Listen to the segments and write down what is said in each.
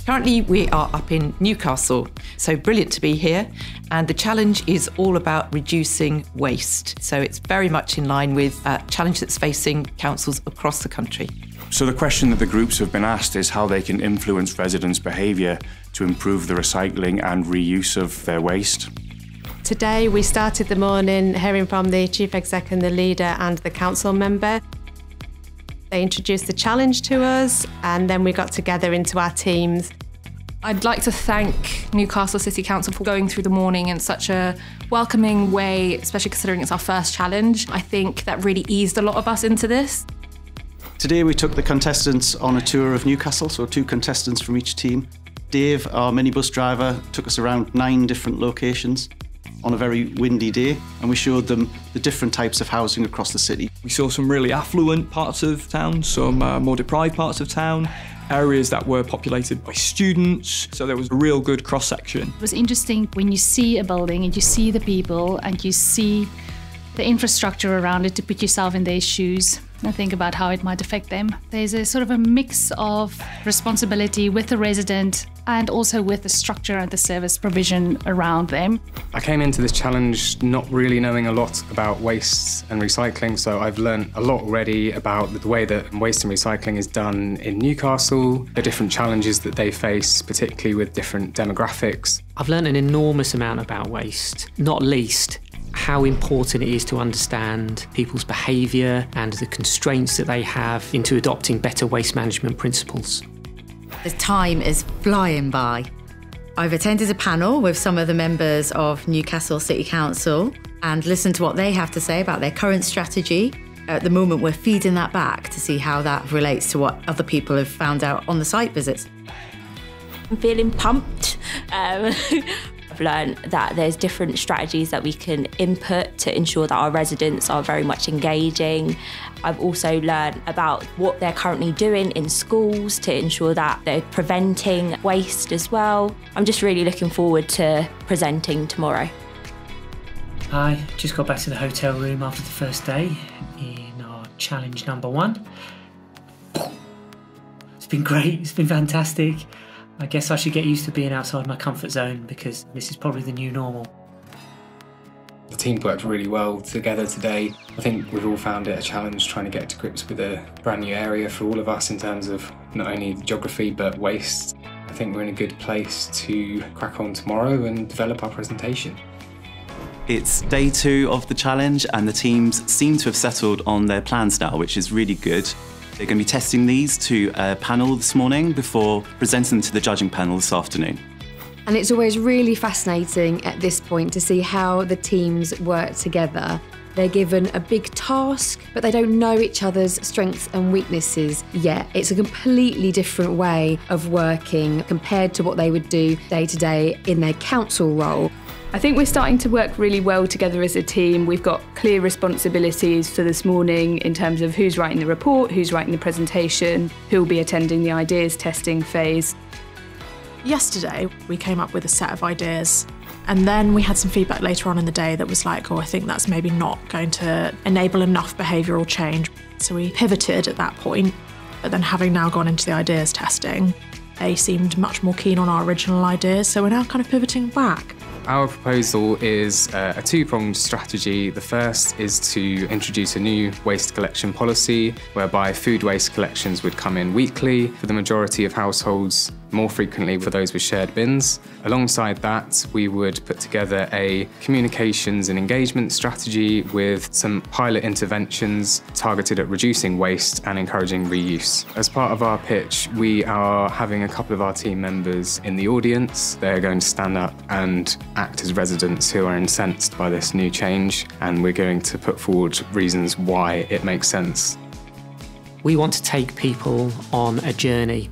Currently we are up in Newcastle, so brilliant to be here, and the challenge is all about reducing waste. So it's very much in line with a challenge that's facing councils across the country. So the question that the groups have been asked is how they can influence residents' behaviour to improve the recycling and reuse of their waste. Today we started the morning hearing from the Chief Exec and the leader and the council member. They introduced the challenge to us and then we got together into our teams. I'd like to thank Newcastle City Council for going through the morning in such a welcoming way, especially considering it's our first challenge. I think that really eased a lot of us into this. Today we took the contestants on a tour of Newcastle, so 2 contestants from each team. Dave, our minibus driver, took us around 9 different locations on a very windy day, and we showed them the different types of housing across the city. We saw some really affluent parts of town, some more deprived parts of town, areas that were populated by students, so there was a real good cross-section. It was interesting when you see a building and you see the people and you see the infrastructure around it to put yourself in their shoes and think about how it might affect them. There's a sort of a mix of responsibility with the resident and also with the structure and the service provision around them. I came into this challenge not really knowing a lot about waste and recycling, so I've learned a lot already about the way that waste and recycling is done in Newcastle, the different challenges that they face, particularly with different demographics. I've learned an enormous amount about waste, not least how important it is to understand people's behaviour and the constraints that they have into adopting better waste management principles. The time is flying by. I've attended a panel with some of the members of Newcastle City Council and listened to what they have to say about their current strategy. At the moment, we're feeding that back to see how that relates to what other people have found out on the site visits. I'm feeling pumped. I've learned that there's different strategies that we can input to ensure that our residents are very much engaging. I've also learned about what they're currently doing in schools to ensure that they're preventing waste as well. I'm just really looking forward to presenting tomorrow. I just got back to the hotel room after the first day in our challenge number 1. It's been great, it's been fantastic. I guess I should get used to being outside my comfort zone because this is probably the new normal. The team worked really well together today. I think we've all found it a challenge trying to get to grips with a brand new area for all of us in terms of not only geography but waste. I think we're in a good place to crack on tomorrow and develop our presentation. It's day 2 of the challenge and the teams seem to have settled on their plans now, which is really good. They're going to be testing these to a panel this morning before presenting them to the judging panel this afternoon. And it's always really fascinating at this point to see how the teams work together. They're given a big task, but they don't know each other's strengths and weaknesses yet. It's a completely different way of working compared to what they would do day to day in their council role. I think we're starting to work really well together as a team. We've got clear responsibilities for this morning in terms of who's writing the report, who's writing the presentation, who'll be attending the ideas testing phase. Yesterday, we came up with a set of ideas and then we had some feedback later on in the day that was like, oh, I think that's maybe not going to enable enough behavioural change. So we pivoted at that point, but then having now gone into the ideas testing, they seemed much more keen on our original ideas, so we're now kind of pivoting back. Our proposal is a 2-pronged strategy. The first is to introduce a new waste collection policy whereby food waste collections would come in weekly for the majority of households, more frequently for those with shared bins. Alongside that, we would put together a communications and engagement strategy with some pilot interventions targeted at reducing waste and encouraging reuse. As part of our pitch, we are having a couple of our team members in the audience. They're going to stand up and act as residents who are incensed by this new change, and we're going to put forward reasons why it makes sense. We want to take people on a journey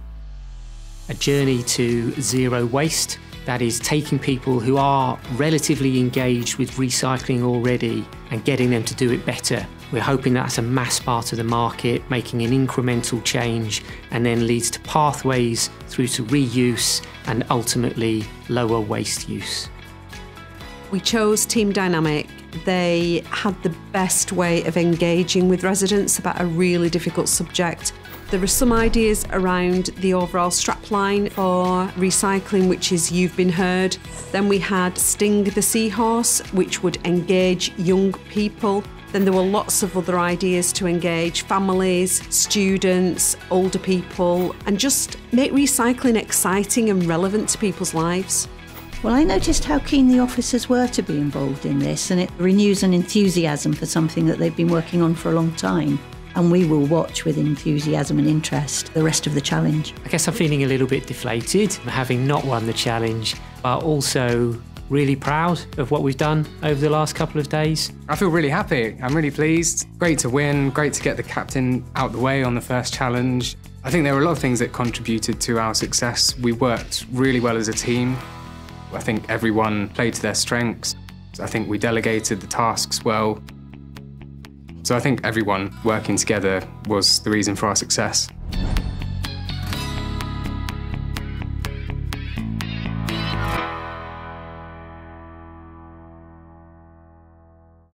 to zero waste. That is taking people who are relatively engaged with recycling already and getting them to do it better. We're hoping that's a mass part of the market, making an incremental change, and then leads to pathways through to reuse and ultimately lower waste use. We chose Team Dynamic. They had the best way of engaging with residents about a really difficult subject. There are some ideas around the overall strapline for recycling, which is You've Been Heard. Then we had Sting the Seahorse, which would engage young people. Then there were lots of other ideas to engage families, students, older people, and just make recycling exciting and relevant to people's lives. Well, I noticed how keen the officers were to be involved in this, and it renews an enthusiasm for something that they've been working on for a long time. And we will watch with enthusiasm and interest the rest of the challenge. I guess I'm feeling a little bit deflated, having not won the challenge, but also really proud of what we've done over the last couple of days. I feel really happy. I'm really pleased. Great to win, great to get the captain out the way on the first challenge. I think there were a lot of things that contributed to our success. We worked really well as a team. I think everyone played to their strengths. I think we delegated the tasks well. So I think everyone working together was the reason for our success.